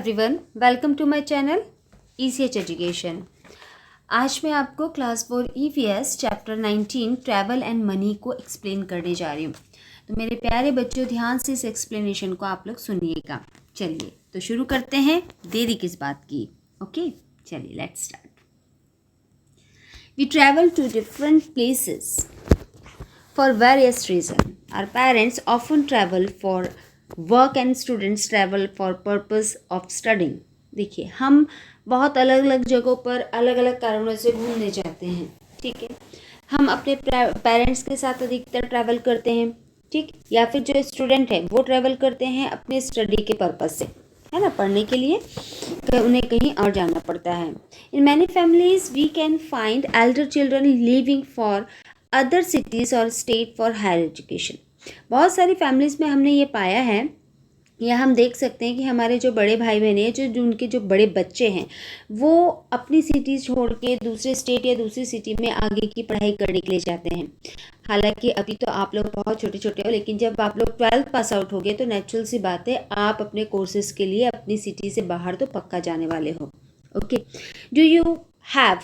Everyone, welcome to my channel ECH education. आज मैं आपको class 4 EVS chapter 19 travel and money को explain करने जा रही हूँ। तो मेरे प्यारे बच्चों, ध्यान से इस एक्सप्लेनेशन को आप लोग सुनिएगा। चलिए तो शुरू करते हैं, देरी किस बात की। ओके, चलिए let's start. We travel to different places for various reasons. Our parents often travel for work and students travel for purpose of studying. देखिए, हम बहुत अलग अलग जगहों पर अलग अलग कारणों से घूमने जाते हैं। ठीक है, हम अपने पेरेंट्स के साथ अधिकतर ट्रैवल करते हैं, ठीक, या फिर जो स्टूडेंट है वो ट्रैवल करते हैं अपने स्टडी के पर्पज से, है ना, पढ़ने के लिए उन्हें कहीं और जाना पड़ता है। In many families we can find elder children living for other cities और स्टेट फॉर हायर एजुकेशन। बहुत सारी फैमिलीज़ में हमने ये पाया है, या हम देख सकते हैं कि हमारे जो बड़े भाई बहन हैं, जो उनके जो बड़े बच्चे हैं, वो अपनी सिटी छोड़ के दूसरे स्टेट या दूसरी सिटी में आगे की पढ़ाई करने के लिए जाते हैं। हालांकि अभी तो आप लोग बहुत छोटे छोटे हो, लेकिन जब आप लोग 12th पास आउट हो गए तो नेचुरल सी बात है, आप अपने कोर्सेज के लिए अपनी सिटी से बाहर तो पक्का जाने वाले हो। Okay, do you have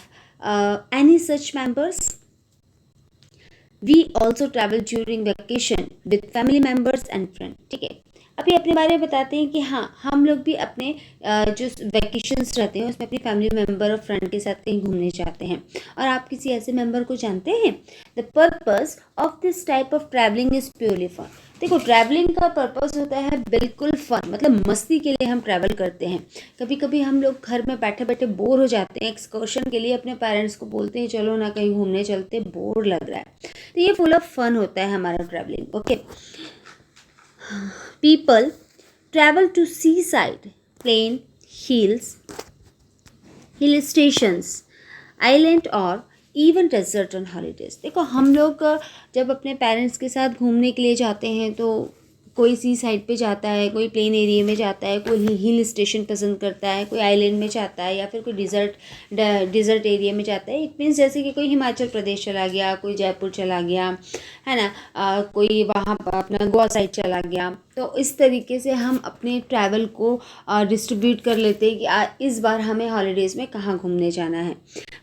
any such members? We also travel during vacation with family members and friend. ठीक है, अभी अपने बारे में बताते हैं कि हाँ, हम लोग भी अपने जो वेकेशंस रहते हैं उसमें अपनी फैमिली मेम्बर और फ्रेंड के साथ कहीं घूमने जाते हैं। और आप किसी ऐसे मेम्बर को जानते हैं? The purpose of this type of travelling is purely fun. देखो, ट्रैवलिंग का पर्पस होता है बिल्कुल फन, मतलब मस्ती के लिए हम ट्रैवल करते हैं। कभी कभी हम लोग घर में बैठे बैठे बोर हो जाते हैं, एक्सकर्शन के लिए अपने पेरेंट्स को बोलते हैं चलो ना कहीं घूमने चलते, बोर लग रहा है। तो ये फुल ऑफ फन होता है हमारा travelling. Okay, people travel to seaside, plain, hill stations, island और इवन डेजर्ट ऑन हॉलीडेज। देखो, हम लोग जब अपने पेरेंट्स के साथ घूमने के लिए जाते हैं तो कोई सी साइड पे जाता है, कोई प्लेन एरिया में जाता है, कोई हिल स्टेशन पसंद करता है, कोई आइलैंड में जाता है, या फिर कोई डिज़र्ट एरिया में जाता है। इट मीन्स जैसे कि कोई हिमाचल प्रदेश चला गया, कोई जयपुर चला गया, है ना, कोई वहाँ अपना गोवा साइड चला गया। तो इस तरीके से हम अपने ट्रैवल को डिस्ट्रीब्यूट कर लेते हैं कि इस बार हमें हॉलीडेज़ में कहाँ घूमने जाना है।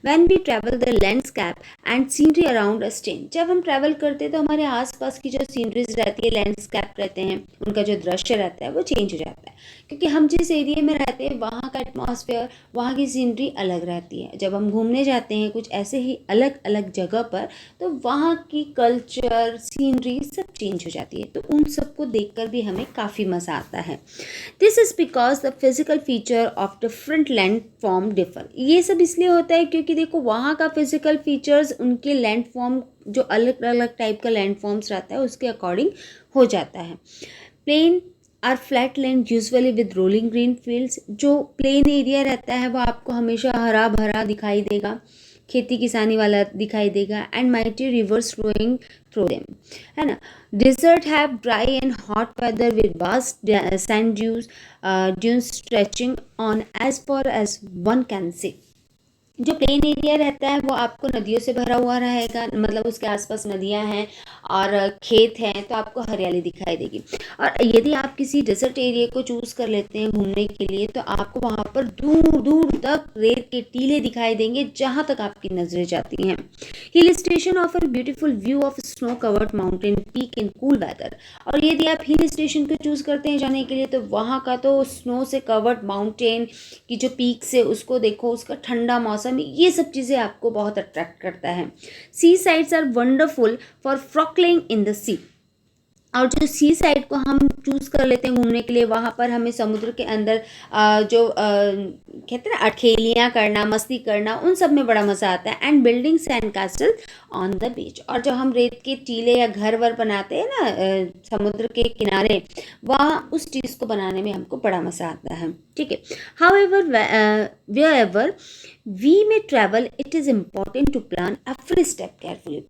When we travel, the landscape and scenery around us change. जब हम ट्रैवल करते हैं तो हमारे आसपास की जो सीनरीज रहती है, लैंडस्केप रहते हैं, उनका जो दृश्य रहता है वो चेंज हो जाता है, क्योंकि हम जिस एरिया में रहते हैं वहाँ का एटमॉस्फेयर, वहाँ की सीनरी अलग रहती है। जब हम घूमने जाते हैं कुछ ऐसे ही अलग अलग जगह पर, तो वहाँ की कल्चर, सीनरी सब चेंज हो जाती है। तो उन सबको देखकर भी हमें काफ़ी मज़ा आता है। This is because the physical feature of different land form differ. ये सब इसलिए होता है क्योंकि देखो, वहाँ का फिजिकल फीचर्स उनके लैंड फॉर्म, जो अलग अलग टाइप का लैंड फॉर्म्स रहता है उसके अकॉर्डिंग हो जाता है। Plain are flat land usually with rolling green fields. जो प्लेन एरिया रहता है वो आपको हमेशा हरा भरा दिखाई देगा, खेती किसानी वाला दिखाई देगा, and mighty rivers flowing through them, है ना। Desert have dry and hot weather with vast sand dunes stretching on as far as one can see. जो प्लेन एरिया रहता है वो आपको नदियों से भरा हुआ रहेगा, मतलब उसके आसपास नदियां हैं और खेत हैं, तो आपको हरियाली दिखाई देगी। और यदि आप किसी डेजर्ट एरिया को चूज़ कर लेते हैं घूमने के लिए, तो आपको वहाँ पर दूर दूर तक रेत के टीले दिखाई देंगे जहाँ तक आपकी नजरें जाती हैं। Hill station offer beautiful view of snow covered mountain peak in cool weather. और यदि आप हिल स्टेशन को चूज़ करते हैं जाने के लिए, तो वहाँ का तो स्नो से कवर्ड माउंटेन की जो पीक्स है उसको देखो, उसका ठंडा मौसम, ये सब चीज़ें आपको बहुत अट्रैक्ट करता है। Sea sides are wonderful for snorkelling in the sea. और जो सी साइड को हम चूज़ कर लेते हैं घूमने के लिए, वहाँ पर हमें समुद्र के अंदर जो कहते हैं ना, अठेलियाँ करना, मस्ती करना, उन सब में बड़ा मज़ा आता है। And building sand castle on the beach. और जो हम रेत के टीले या घर वर बनाते हैं ना समुद्र के किनारे, वहाँ उस चीज़ को बनाने में हमको बड़ा मज़ा आता है। ठीक है, however wherever we may travel, it is important to plan every step carefully.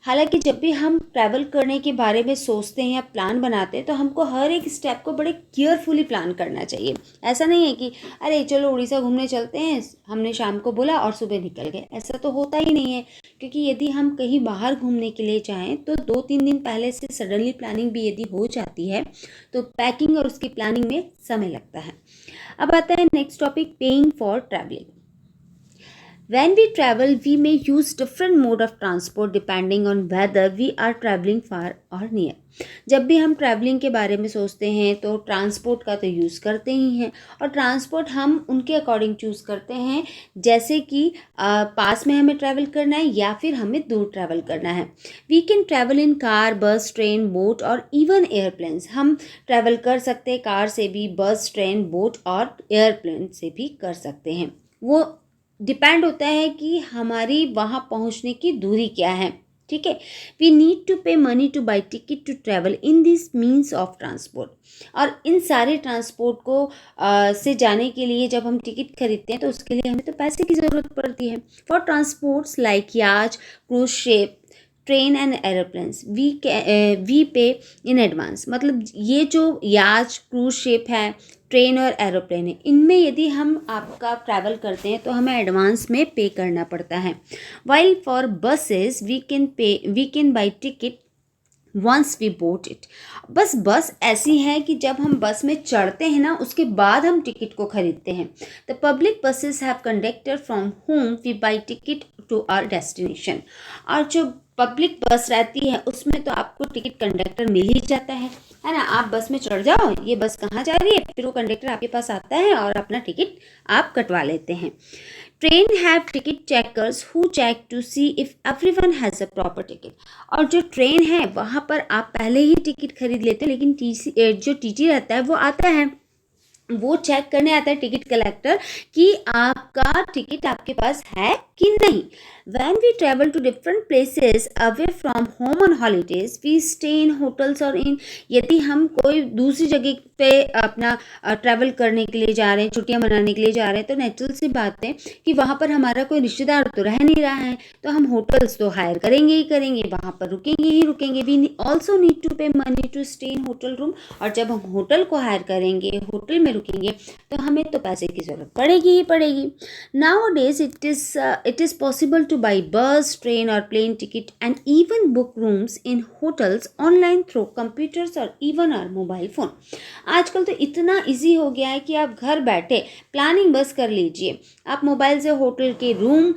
हालांकि जब भी हम ट्रैवल करने के बारे में सोचते हैं कहीं आप प्लान बनाते हैं तो हमको हर एक स्टेप को बड़े केयरफुली प्लान करना चाहिए। ऐसा नहीं है कि अरे चलो उड़ीसा घूमने चलते हैं, हमने शाम को बोला और सुबह निकल गए, ऐसा तो होता ही नहीं है। क्योंकि यदि हम कहीं बाहर घूमने के लिए जाएँ तो 2-3 दिन पहले से सडनली प्लानिंग भी यदि हो जाती है तो पैकिंग और उसकी प्लानिंग में समय लगता है। अब आता है next topic, paying for travelling. When we travel, we may use different mode of transport depending on whether we are traveling far or near. जब भी हम ट्रैवलिंग के बारे में सोचते हैं तो ट्रांसपोर्ट का तो यूज़ करते ही हैं, और ट्रांसपोर्ट हम उनके अकॉर्डिंग चूज़ करते हैं जैसे कि पास में हमें ट्रैवल करना है या फिर हमें दूर ट्रैवल करना है। We can travel in car, bus, train, boat और इवन एयरप्लेन्स। हम ट्रैवल कर सकते हैं कार से भी, बस, ट्रेन, बोट और एयरप्लेन से भी कर सकते हैं। वो डिपेंड होता है कि हमारी वहाँ पहुँचने की दूरी क्या है, ठीक है। We need to pay money to buy ticket to travel in this means of transport. और इन सारे ट्रांसपोर्ट को से जाने के लिए जब हम टिकट खरीदते हैं तो उसके लिए हमें तो पैसे की ज़रूरत पड़ती है। For transports like yacht, cruise ship, train and aeroplanes we pay in advance. मतलब ये जो याच, क्रूज शिप है, ट्रेन और एरोप्लेन है, इनमें यदि हम आपका ट्रैवल करते हैं तो हमें एडवांस में पे करना पड़ता है। While for buses we can buy ticket once we board it. Bus ऐसी है कि जब हम बस में चढ़ते हैं ना, उसके बाद हम टिकट को खरीदते हैं। The public buses have conductor from home we buy ticket to our destination. और जो पब्लिक बस रहती है उसमें तो आपको टिकट कंडक्टर मिल ही जाता है ना। आप बस में चढ़ जाओ, ये बस कहाँ जा रही है, फिर वो कंडक्टर आपके पास आता है और अपना टिकट आप कटवा लेते हैं। Train have ticket checkers who check to see if everyone has a proper ticket. और जो ट्रेन है वहाँ पर आप पहले ही टिकट खरीद लेते हैं, लेकिन जो टीटी रहता है वो आता है, वो चेक करने आता है, टिकट कलेक्टर, कि आपका टिकट आपके पास है कि नहीं। When we travel to different places away from home on holidays, we stay in hotels or in। यदि हम कोई दूसरी जगह पे अपना ट्रैवल करने के लिए जा रहे हैं, छुट्टियां मनाने के लिए जा रहे हैं, तो नेचुरल सी बात है कि वहाँ पर हमारा कोई रिश्तेदार तो रह नहीं रहा है, तो हम होटल्स तो हायर करेंगे ही करेंगे, वहाँ पर रुकेंगे ही रुकेंगे। We also need to pay money to stay in hotel room. और जब हम होटल को हायर करेंगे, होटल में रुकेंगे, तो हमें तो पैसे की ज़रूरत पड़ेगी ही पड़ेगी। Nowadays it is possible to buy bus, train or plane ticket and even book rooms in hotels online through computers or even our mobile phone। आजकल तो इतना इजी हो गया है कि आप घर बैठे प्लानिंग बस कर लीजिए, आप मोबाइल से होटल के रूम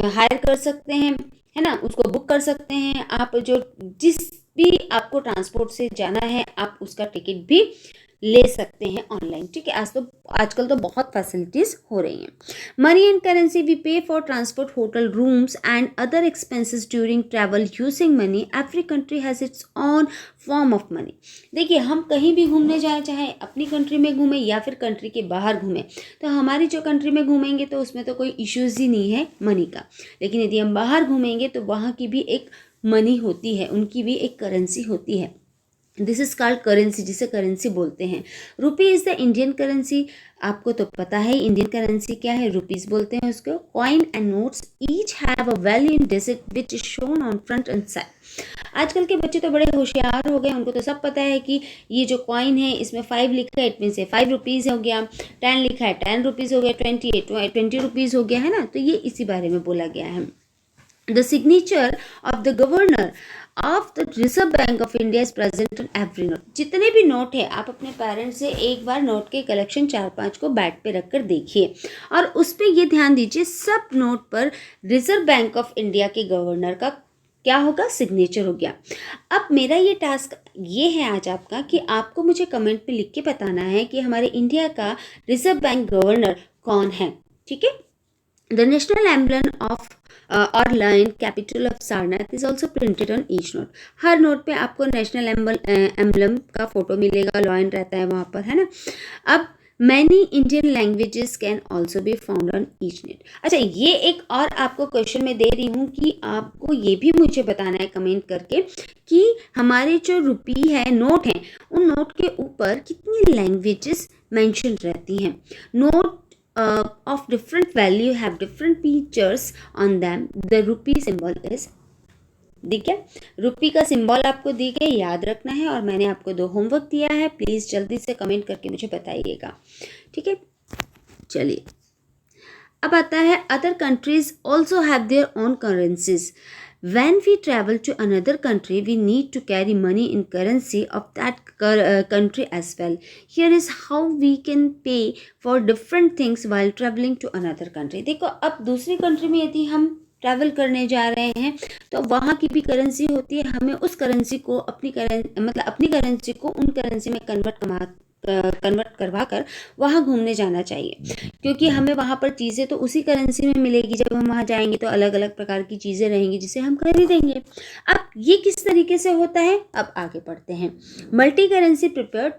हायर कर सकते हैं, है ना, उसको बुक कर सकते हैं। आप जो जिस भी आपको ट्रांसपोर्ट से जाना है आप उसका टिकट भी ले सकते हैं ऑनलाइन, ठीक है। आजकल तो बहुत फैसिलिटीज़ हो रही हैं। मनी एंड करेंसी वी पे for transport, hotel rooms and other expenses during travel using money. Every country has its on form of money. देखिए, हम कहीं भी घूमने जाएँ, चाहे अपनी कंट्री में घूमें या फिर कंट्री के बाहर घूमें, तो हमारी जो कंट्री में घूमेंगे तो उसमें तो कोई इश्यूज़ ही नहीं है मनी का। लेकिन यदि हम बाहर घूमेंगे तो वहाँ की भी एक मनी होती है, उनकी भी एक करेंसी होती है। दिस इज कॉल्ड करेंसी, जिसे करेंसी बोलते हैं। रुपी इज़ द इंडियन करेंसी। आपको तो पता है इंडियन करेंसी क्या है, रुपीज़ बोलते हैं उसको। Coin and notes each have a value in digit which is shown on front end side. आजकल के बच्चे तो बड़े होशियार हो गए, उनको तो सब पता है कि ये जो कॉइन है इसमें 5 लिखा है, इट मीन से 5 रुपीज़ हो गया, 10 लिखा है 10 रुपीज़ हो गया, 20 रुपीज़ हो गया, है ना। तो ये इसी बारे में बोला गया है। The signature of the governor of the Reserve Bank of India is present on every note। जितने भी नोट है आप अपने पेरेंट्स से एक बार नोट के कलेक्शन 4-5 को बैट पे रख कर देखिए और उस पर ये ध्यान दीजिए, सब नोट पर रिजर्व बैंक ऑफ इंडिया के गवर्नर का क्या होगा, सिग्नेचर हो गया। अब मेरा ये टास्क ये है आज आपका कि आपको मुझे कमेंट में लिख के बताना है कि हमारे इंडिया का रिजर्व बैंक गवर्नर कौन है, ठीक है। The national emblem of or lion capital of Sarnath is also printed on each note। Her note पे आपको नेशनल एम्बलम का फोटो मिलेगा, लॉयन रहता है वहाँ पर, है ना। अब many Indian languages can also be found on each net. अच्छा, ये एक और आपको क्वेश्चन मैं दे रही हूँ कि आपको ये भी मुझे बताना है कमेंट करके कि हमारे जो रुपी है, नोट हैं, उन नोट के ऊपर कितनी लैंग्वेजेस मेंशन रहती हैं। Note of different value have different features on them. The rupee symbol is ठीक है, रुपी का सिंबल आपको दी गई, याद रखना है। और मैंने आपको 2 होमवर्क दिया है, प्लीज़ जल्दी से कमेंट करके मुझे बताइएगा, ठीक है। चलिए, अब आता है other countries also have their own currencies. When we travel to another country, we need to carry money in currency of that country as well. Here is how we can pay for different things while traveling to another country. देखो, अब दूसरी country में यदि हम travel करने जा रहे हैं तो वहाँ की भी करेंसी होती है, हमें उस करेंसी को अपनी करेंसी को उन करेंसी में कन्वर्ट करवा कर वहाँ घूमने जाना चाहिए, क्योंकि हमें वहाँ पर चीज़ें तो उसी करेंसी में मिलेगी। जब हम वहाँ जाएंगे तो अलग अलग प्रकार की चीज़ें रहेंगी जिसे हम खरीदेंगे। अब ये किस तरीके से होता है, अब आगे बढ़ते हैं। Multi currency prepaid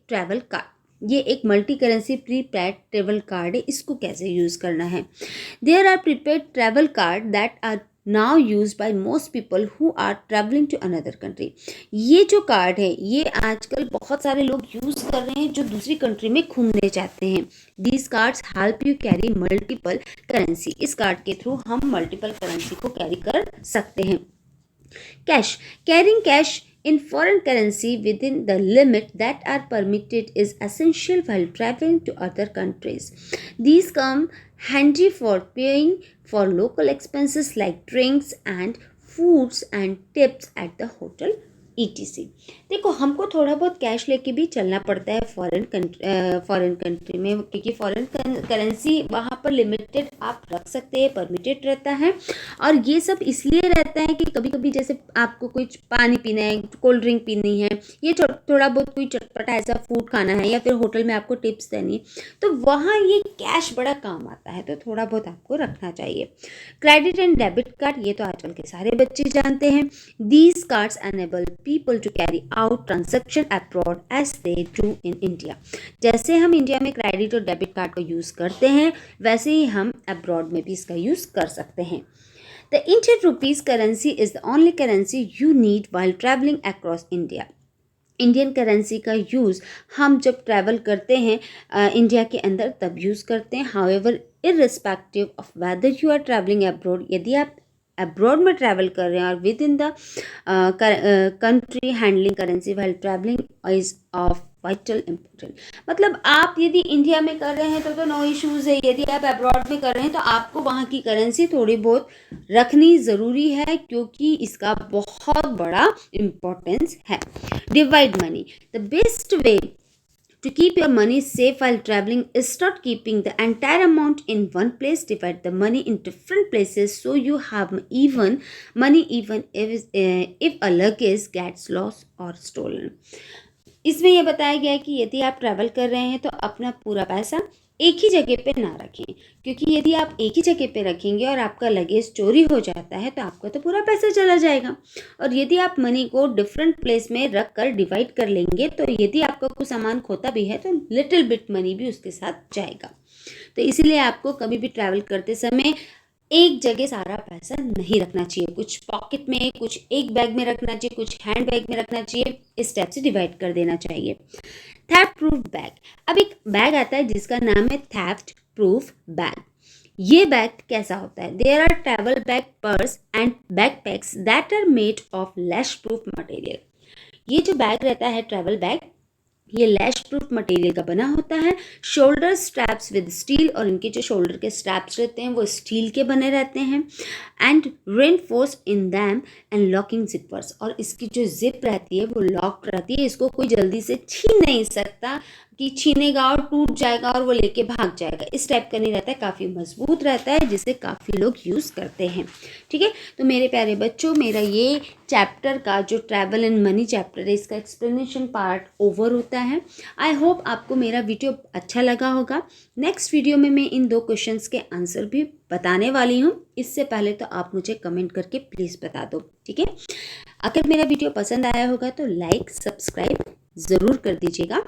travel card, ये एक multi currency prepaid travel card है, इसको कैसे यूज़ करना है। There are prepaid travel card that are now use by most people who are travelling to another country. ये जो कार्ड है ये आजकल बहुत सारे लोग यूज़ कर रहे हैं जो दूसरी कंट्री में घूमने जाते हैं। These cards help you carry multiple currency. इस कार्ड के थ्रू हम मल्टीपल करेंसी को कैरी कर सकते हैं। Cash, carrying cash in foreign currency within the limit that are permitted is essential while traveling to other countries. These come handy for paying for local expenses like drinks and foods and tips at the hotel etc. देखो, हमको थोड़ा बहुत cash लेके भी चलना पड़ता है foreign country में, क्योंकि फॉरेन करेंसी वहाँ पर लिमिटेड आप रख सकते हैं, परमिटेड रहता है। और ये सब इसलिए रहता है कि कभी कभी जैसे आपको कोई पानी पीना है, कोल्ड ड्रिंक पीनी है, ये थोड़ा बहुत कोई चटपटा ऐसा फूड खाना है, या फिर होटल में आपको टिप्स देनी है, तो वहाँ ये कैश बड़ा काम आता है, तो थोड़ा बहुत आपको रखना चाहिए। क्रेडिट एंड डेबिट कार्ड, ये तो आजकल के सारे बच्चे जानते हैं। These cards enable people to carry out transaction abroad as they do in India. जैसे हम इंडिया में क्रेडिट और डेबिट कार्ड को यूज़ करते हैं वैसे ही हम अब्रॉड में भी इसका यूज़ कर सकते हैं। The Indian rupees currency is the only currency you need while traveling across India. Indian currency का यूज़ हम जब ट्रैवल करते हैं इंडिया के अंदर तब यूज़ करते हैं। However, irrespective of whether you are travelling abroad, यदि आप अब्रॉड में ट्रैवल कर रहे हैं और within the country handling currency while travelling is of vital important. मतलब आप यदि इंडिया में कर रहे हैं तो नो इश्यूज़ है, यदि आप अब्रॉड में कर रहे हैं तो आपको वहाँ की करेंसी थोड़ी बहुत रखनी ज़रूरी है, क्योंकि इसका बहुत बड़ा इम्पोर्टेंस है। Divide money, the best way to keep your money safe while traveling is not keeping the entire amount in one place. Divide the money in different places so you have even money even if a luggage gets lost or stolen. इसमें यह बताया गया है कि यदि आप travel कर रहे हैं तो अपना पूरा पैसा एक ही जगह पे ना रखें, क्योंकि यदि आप एक ही जगह पे रखेंगे और आपका लगेज चोरी हो जाता है तो आपका तो पूरा पैसा चला जाएगा। और यदि आप मनी को डिफरेंट प्लेस में रख कर डिवाइड कर लेंगे तो यदि आपका कुछ सामान खोता भी है तो लिटिल बिट मनी भी उसके साथ जाएगा। तो इसीलिए आपको कभी भी ट्रैवल करते समय एक जगह सारा पैसा नहीं रखना चाहिए, कुछ पॉकेट में, कुछ एक बैग में रखना चाहिए, कुछ हैंड बैग में रखना चाहिए, इस टाइप से डिवाइड कर देना चाहिए। थेफ्ट प्रूफ बैग, अब एक बैग आता है जिसका नाम है थेफ्ट प्रूफ बैग। ये बैग कैसा होता है? There are travel bag, purse and backpacks that are made of slash proof material. ये जो बैग रहता है ट्रैवल बैग, ये लैश प्रूफ मटेरियल का बना होता है। शोल्डर स्ट्रैप्स विद स्टील, और इनके जो शोल्डर के स्ट्रैप्स रहते हैं वो स्टील के बने रहते हैं। And reinforce in them and locking zippers, और इसकी जो जिप रहती है वो लॉक रहती है, इसको कोई जल्दी से छीन नहीं सकता कि छीनेगा और टूट जाएगा और वो लेके भाग जाएगा, इस टाइप का नहीं रहता है, काफ़ी मजबूत रहता है जिसे काफ़ी लोग यूज़ करते हैं। ठीक है, तो मेरे प्यारे बच्चों, मेरा ये चैप्टर का जो ट्रैवल एंड मनी चैप्टर है इसका एक्सप्लेनेशन पार्ट ओवर होता है। आई होप आपको मेरा वीडियो अच्छा लगा होगा। नेक्स्ट वीडियो में मैं इन 2 क्वेश्चंस के आंसर भी बताने वाली हूँ। इससे पहले तो आप मुझे कमेंट करके प्लीज़ बता दो, ठीक है। अगर मेरा वीडियो पसंद आया होगा तो लाइक सब्सक्राइब ज़रूर कर दीजिएगा।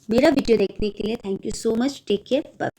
मेरा वीडियो देखने के लिए thank you so much. Take care, bye.